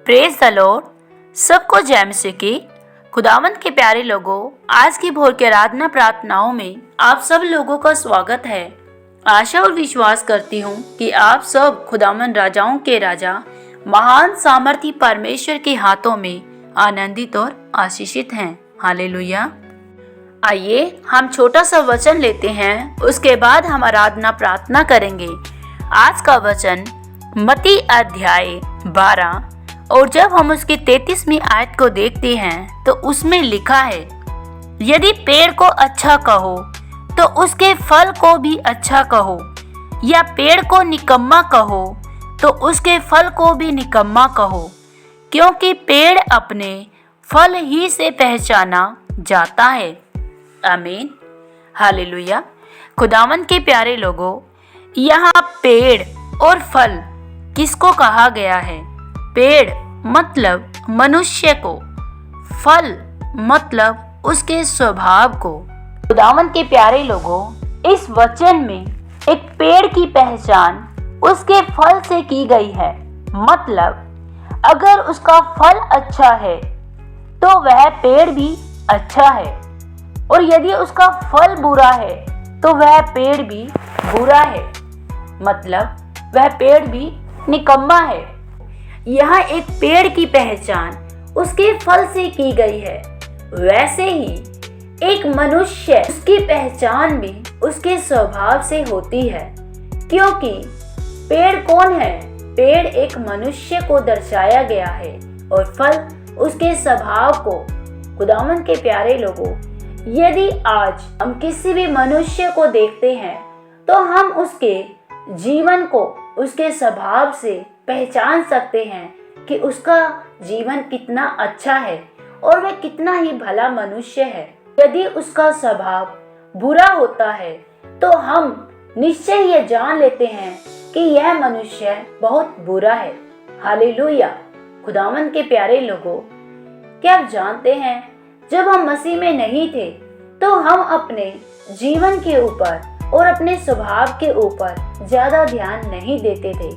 Praise the Lord. सबको जय मसीह की। खुदावंद के प्यारे लोगों, आज की भोर के आराधना प्रार्थनाओं में आप सब लोगों का स्वागत है। आशा और विश्वास करती हूँ कि आप सब खुदावंद राजाओं के राजा महान सामर्थी परमेश्वर के हाथों में आनंदित और आशीषित हैं। हालेलुया। आइए हम छोटा सा वचन लेते हैं, उसके बाद हम आराधना प्रार्थना करेंगे। आज का वचन मत्ती अध्याय 12 और जब हम उसकी 33वीं आयत को देखते हैं तो उसमें लिखा है, यदि पेड़ को अच्छा कहो तो उसके फल को भी अच्छा कहो, या पेड़ को निकम्मा कहो तो उसके फल को भी निकम्मा कहो, क्योंकि पेड़ अपने फल ही से पहचाना जाता है। आमीन। हालेलुया। खुदावंद के प्यारे लोगों, यहाँ पेड़ और फल किसको कहा गया है? पेड़ मतलब मनुष्य को, फल मतलब उसके स्वभाव को। खुदावंद के प्यारे लोगों, इस वचन में एक पेड़ की पहचान उसके फल से की गई है। मतलब अगर उसका फल अच्छा है तो वह पेड़ भी अच्छा है, और यदि उसका फल बुरा है तो वह पेड़ भी बुरा है, मतलब वह पेड़ भी निकम्मा है। यहाँ एक पेड़ की पहचान उसके फल से की गई है, वैसे ही एक मनुष्य उसकी पहचान भी उसके स्वभाव से होती है। क्योंकि पेड़ कौन है? पेड़ एक मनुष्य को दर्शाया गया है और फल उसके स्वभाव को। खुदावंद के प्यारे लोगों, यदि आज हम किसी भी मनुष्य को देखते हैं तो हम उसके जीवन को उसके स्वभाव से पहचान सकते हैं कि उसका जीवन कितना अच्छा है और वह कितना ही भला मनुष्य है। यदि उसका स्वभाव बुरा होता है तो हम निश्चय ये जान लेते हैं कि यह मनुष्य बहुत बुरा है। हालेलुया। खुदावंद के प्यारे लोगों, क्या आप जानते हैं, जब हम मसीह में नहीं थे तो हम अपने जीवन के ऊपर और अपने स्वभाव के ऊपर ज्यादा ध्यान नहीं देते थे।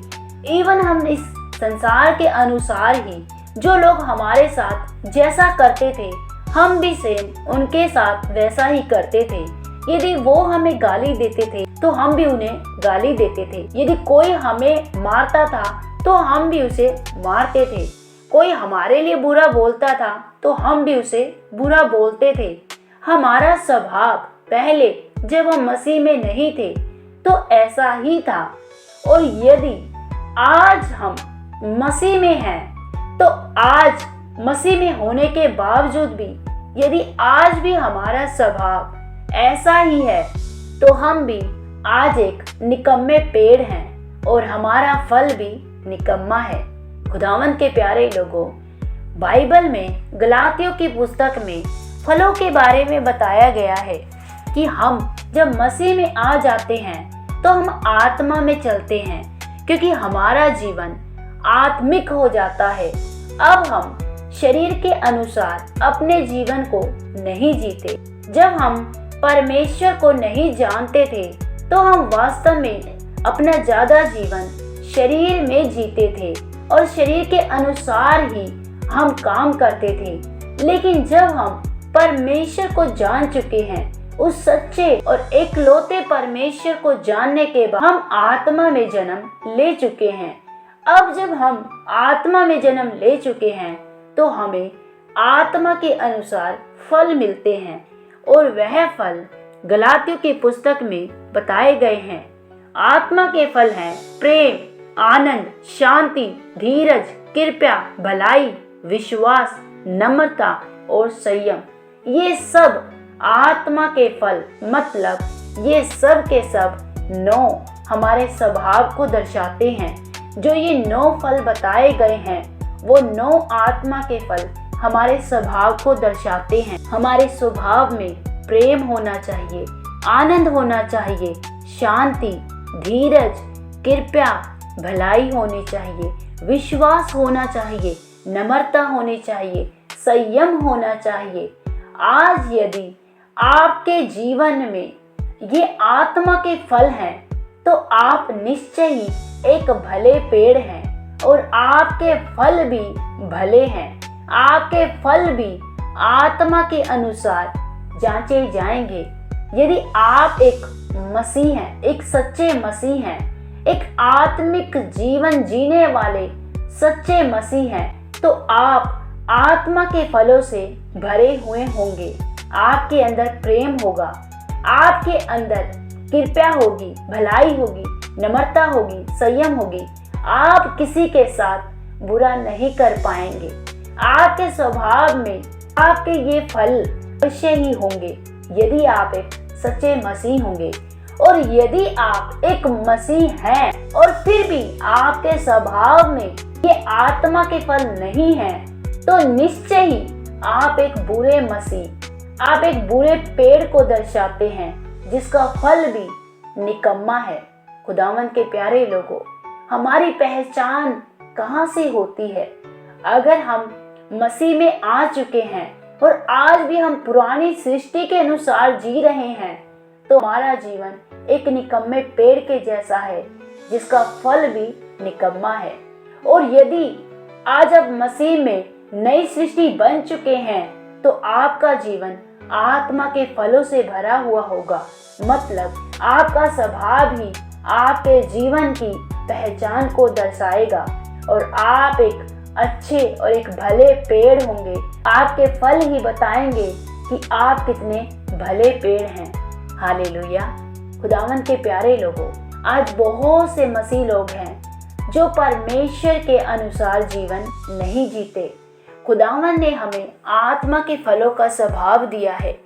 इवन हम इस संसार के अनुसार ही जो लोग हमारे साथ जैसा करते थे हम भी सेम उनके साथ वैसा ही करते थे। यदि वो हमें गाली देते थे तो हम भी उन्हें गाली देते थे। यदि कोई हमें मारता था तो हम भी उसे मारते थे। कोई हमारे लिए बुरा बोलता था तो हम भी उसे बुरा बोलते थे। हमारा स्वभाव पहले जब हम मसीह में नहीं थे तो ऐसा ही था, और यदि आज हम मसीह में हैं तो आज मसीह में होने के बावजूद भी यदि आज भी हमारा स्वभाव ऐसा ही है तो हम भी आज एक निकम्मे पेड़ हैं और हमारा फल भी निकम्मा है। खुदावंद के प्यारे लोगों, बाइबल में गलातियों की पुस्तक में फलों के बारे में बताया गया है कि हम जब मसीह में आ जाते हैं तो हम आत्मा में चलते हैं, क्योंकि हमारा जीवन आत्मिक हो जाता है। अब हम शरीर के अनुसार अपने जीवन को नहीं जीते। जब हम परमेश्वर को नहीं जानते थे तो हम वास्तव में अपना ज्यादा जीवन शरीर में जीते थे और शरीर के अनुसार ही हम काम करते थे। लेकिन जब हम परमेश्वर को जान चुके हैं, उस सच्चे और एकलौते परमेश्वर को जानने के बाद हम आत्मा में जन्म ले चुके हैं। अब जब हम आत्मा में जन्म ले चुके हैं तो हमें आत्मा के अनुसार फल मिलते हैं, और वह फल गलातियों की पुस्तक में बताए गए हैं। आत्मा के फल हैं प्रेम, आनंद, शांति, धीरज, कृपा, भलाई, विश्वास, नम्रता और संयम। ये सब आत्मा के फल, मतलब ये सब के सब 9 हमारे स्वभाव को दर्शाते हैं। जो ये 9 फल बताए गए हैं वो 9 आत्मा के फल हमारे स्वभाव को दर्शाते हैं। हमारे स्वभाव में प्रेम होना चाहिए, आनंद होना चाहिए, शांति, धीरज, कृपा, भलाई होनी चाहिए, विश्वास होना चाहिए, नम्रता होनी चाहिए, संयम होना चाहिए। आज यदि आपके जीवन में ये आत्मा के फल हैं तो आप निश्चय ही एक भले पेड़ हैं। और आपके फल भी भले हैं। आपके फल भी आत्मा के अनुसार जांचे जाएंगे। यदि आप एक मसीह हैं, एक सच्चे मसीह हैं, एक आत्मिक जीवन जीने वाले सच्चे मसीह हैं, तो आप आत्मा के फलों से भरे हुए होंगे। आपके अंदर प्रेम होगा, आपके अंदर कृपा होगी, भलाई होगी, नम्रता होगी, संयम होगी। आप किसी के साथ बुरा नहीं कर पाएंगे। आपके स्वभाव में आपके ये फल अवश्य ही होंगे यदि आप एक सच्चे मसीह होंगे। और यदि आप एक मसीह हैं और फिर भी आपके स्वभाव में ये आत्मा के फल नहीं हैं, तो निश्चय ही आप एक बुरे मसीह, आप एक बुरे पेड़ को दर्शाते हैं जिसका फल भी निकम्मा है। खुदावंद के प्यारे लोगों, हमारी पहचान कहाँ से होती है? अगर हम मसीह में आ चुके हैं और आज भी हम पुरानी सृष्टि के अनुसार जी रहे हैं, तो हमारा जीवन एक निकम्मे पेड़ के जैसा है जिसका फल भी निकम्मा है। और यदि आज आप मसीह में नई सृष्टि बन चुके हैं, तो आपका जीवन आत्मा के फलों से भरा हुआ होगा। मतलब आपका स्वभाव ही आपके जीवन की पहचान को दर्शाएगा और आप एक अच्छे और एक भले पेड़ होंगे। आपके फल ही बताएंगे कि आप कितने भले पेड़ हैं। हालेलुया। खुदावंद के प्यारे लोगों, आज बहुत से मसीह लोग हैं जो परमेश्वर के अनुसार जीवन नहीं जीते। खुदावंद ने हमें आत्मा के फलों का स्वभाव दिया है,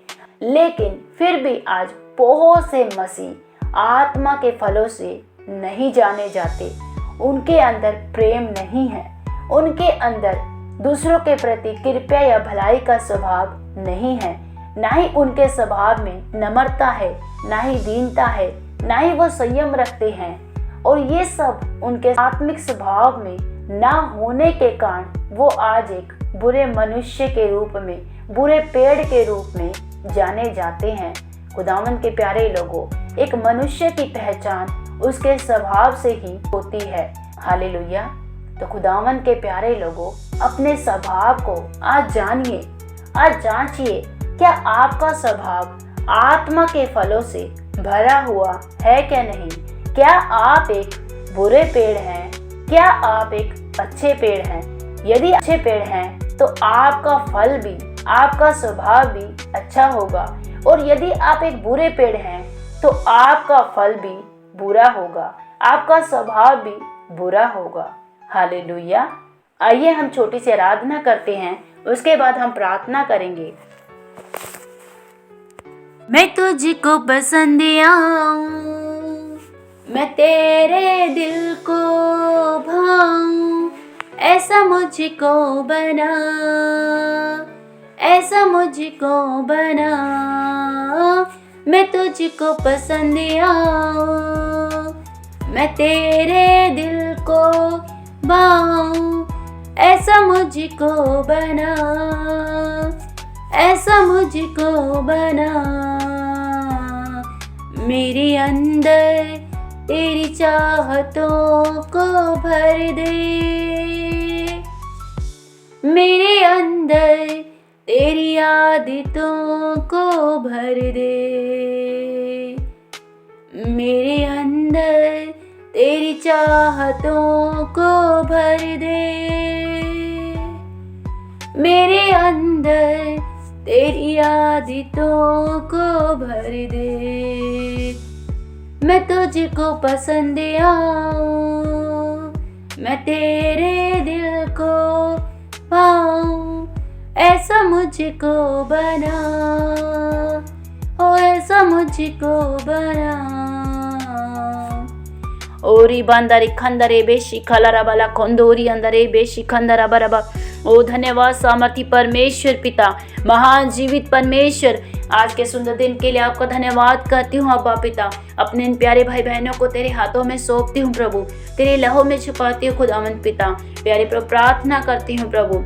लेकिन फिर भी आज बहुत से मसीह आत्मा के फलों से नहीं जाने जाते। उनके अंदर प्रेम नहीं है, उनके अंदर दूसरों के प्रति कृपा या भलाई का स्वभाव नहीं है, ना ही उनके स्वभाव में नम्रता है, ना ही दीनता है, ना ही वो संयम रखते हैं। और ये सब उनके आत्मिक स्वभाव में ना होने के कारण वो आज एक बुरे मनुष्य के रूप में, बुरे पेड़ के रूप में जाने जाते हैं। खुदावंद के प्यारे लोगों, एक मनुष्य की पहचान उसके स्वभाव से ही होती है। हालेलुया। तो खुदावंद के प्यारे लोगों, अपने स्वभाव को आज जानिए, आज जांचिए, क्या आपका स्वभाव आत्मा के फलों से भरा हुआ है क्या नहीं? क्या आप एक बुरे पेड़ हैं? क्या आप एक अच्छे पेड़ हैं? यदि अच्छे पेड़ हैं तो आपका फल भी, आपका स्वभाव भी अच्छा होगा। और यदि आप एक बुरे पेड़ हैं तो आपका फल भी बुरा होगा, आपका स्वभाव भी बुरा होगा। हालेलुया। आइए हम छोटी सी आराधना करते हैं, उसके बाद हम प्रार्थना करेंगे। मैं तुझको पसंद आऊं, मैं तेरे दिल को भाऊं, ऐसा मुझको बना, ऐसा मुझको बना। मैं तुझको पसंद आऊं, मैं तेरे दिल को भाऊं, ऐसा मुझको बना, ऐसा मुझको बना। मेरे अंदर तेरी चाहतों को भर दे, मेरे अंदर तेरी आदतों को भर दे, मेरे अंदर तेरी चाहतों को भर दे, मेरे अंदर तेरी आदतों को भर दे। मैं तुझको पसंद आऊं, मैं तेरे दिल को पाऊं, ऐसा मुझको बना, ओ ऐसा मुझको बना। ओरी बंदरी खंदरे बेशी खलरा बला खोंदोरी अंदरे बेशी खंदरा बरबा। ओ धन्यवाद सामर्थी परमेश्वर पिता, महान जीवित परमेश्वर, आज के सुंदर दिन के लिए आपका धन्यवाद करती हूँ अब्बा पिता। अपने इन प्यारे भाई बहनों को तेरे हाथों में सौंपती हूँ प्रभु, तेरे लहू में छुपाती हूँ खुदावंद पिता। प्यारे प्रभु, प्रार्थना करती हूँ प्रभु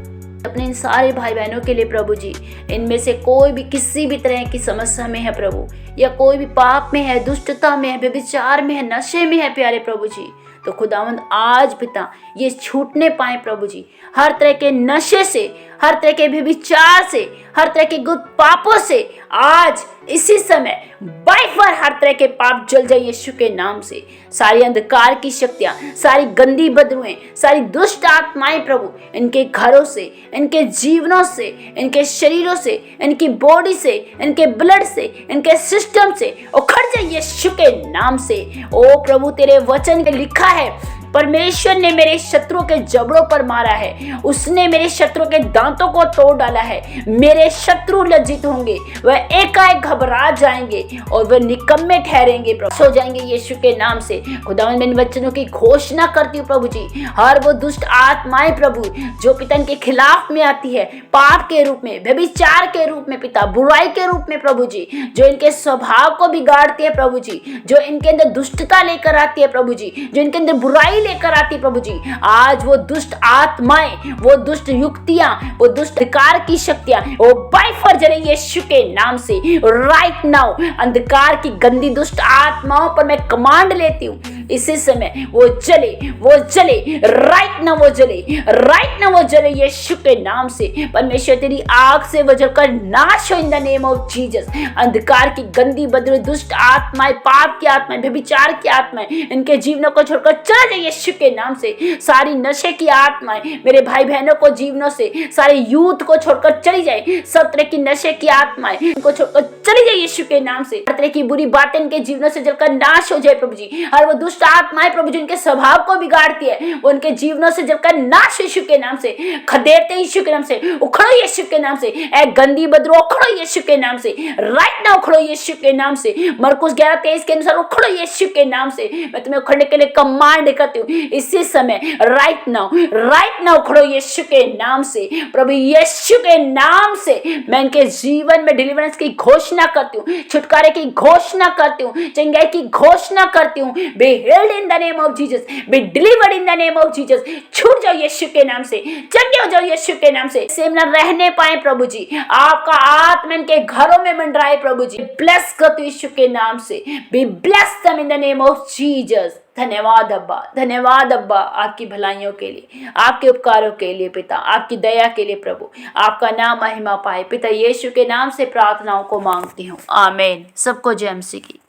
अपने इन सारे भाई बहनों के लिए प्रभु जी। इनमें से कोई भी किसी भी तरह की समस्या में है प्रभु, या कोई भी पाप में है, दुष्टता में है, व्यभिचार में है, नशे में है प्यारे प्रभु जी, तो खुदावंद आज पिता ये छूटने पाए प्रभु जी, हर तरह के नशे से, हर तरह के व्यभिचार से, हर तरह के गुप्त पापों से आज इसी समय बाय फायर हर तरह के पाप जल जाए यीशु के नाम से। सारी अंधकार की शक्तियां, सारी गंदी बदबुएं, सारी दुष्ट आत्माएं प्रभु इनके घरों से, इनके जीवनों से, इनके शरीरों से, इनकी बॉडी से, इनके ब्लड से, इनके सिस्टम से उखड़ जाए यीशु के नाम से। ओ प्रभु तेरे वचन में लिखा है, परमेश्वर ने मेरे शत्रुओं के जबड़ों पर मारा है, उसने मेरे शत्रुओं के दांतों को तोड़ डाला है। मेरे शत्रु लज्जित होंगे, वह एकाएक घबरा जाएंगे और वह निकम्मे ठहरेंगे, सो जाएंगे यीशु के नाम से। खुदावंद मैं इन वचनों की घोषणा करती हूँ प्रभु जी, हर वो दुष्ट आत्माएं प्रभु जो पिता के खिलाफ में आती है, पाप के रूप में, व्यभिचार के रूप में पिता, बुराई के रूप में प्रभु जी, जो इनके स्वभाव को बिगाड़ती है प्रभु जी, जो इनके अंदर दुष्टता लेकर आती है प्रभु जी, जो इनके अंदर बुराई लेकर आती प्रभु जी, आज वो दुष्ट आत्माएं, वो दुष्ट युक्तियां, वो दुष्ट अधिकार की शक्तियां वो बाय फायर जले यीशु के नाम से। राइट नाउ अंधकार की गंदी दुष्ट आत्माओं पर मैं कमांड लेती हूँ, इसी समय वो जले, वो जले, राइट नाउ वो जले, राइट नाउ वो जले यीशु के नाम से। परमेश्वर तेरी आग से वो जलकर नाश हो इन द नेम ऑफ जीसस। अंधकार की गंदी बदबू दुष्ट आत्माएं, पाप की आत्माएं, व्यभिचार की आत्माएं इनके जीवनों को छोड़कर चला जाए यीशु के नाम से। सारी नशे की आत्माएं मेरे भाई बहनों को जीवनों से, सारे यूथ को छोड़कर चली जाए। सब तरह की नशे की आत्माएं इनको छोड़कर चली जाए यीशु के नाम से। हर तरह की बुरी बातें इनके जीवनों से जलकर नाश हो जाए प्रभु जी। हर वो दुष्ट आत्माएं प्रभु जी उनके स्वभाव को बिगाड़ती है, वो उनके जीवनों से जलकर नाश यीशु के नाम से, खदेड़ते यीशु के नाम से, उखड़ो यीशु के नाम से। ए गंदी बदबू उखड़ो यीशु के नाम से, राइट नाउ उखड़ो यीशु के नाम से। मरकुस 11:23 के अनुसार उखड़ो यीशु के नाम से। मैं तुम्हें उखड़ने के लिए कमांड करती हूँ इसी समय, राइट नाउ उखड़ो यीशु के नाम से। प्रभु यीशु के नाम से मैं इनके जीवन में डिलीवरेंस की घोषणा करती हूँ, छुटकारे की घोषणा करती हूँ, चंगाई की घोषणा करती हूँ। Be healed in the name of Jesus, be delivered in the name of Jesus. छूट जाओ यीशु के नाम से, चंगे हो जाओ यीशु के नाम से। सेम न रहने पाए प्रभु जी, आपका आत्मा इनके घरों में मंडराए प्रभु जी। ब्लेस कर यीशु के नाम से, be bless them in the name of Jesus. धन्यवाद अब्बा, धन्यवाद अब्बा, आपकी भलाइयों के लिए, आपके उपकारों के लिए पिता, आपकी दया के लिए प्रभु। आपका नाम महिमा पाए पिता, यीशु के नाम से प्रार्थनाओं को मांगती हूँ, आमीन। सबको जय मसीह की।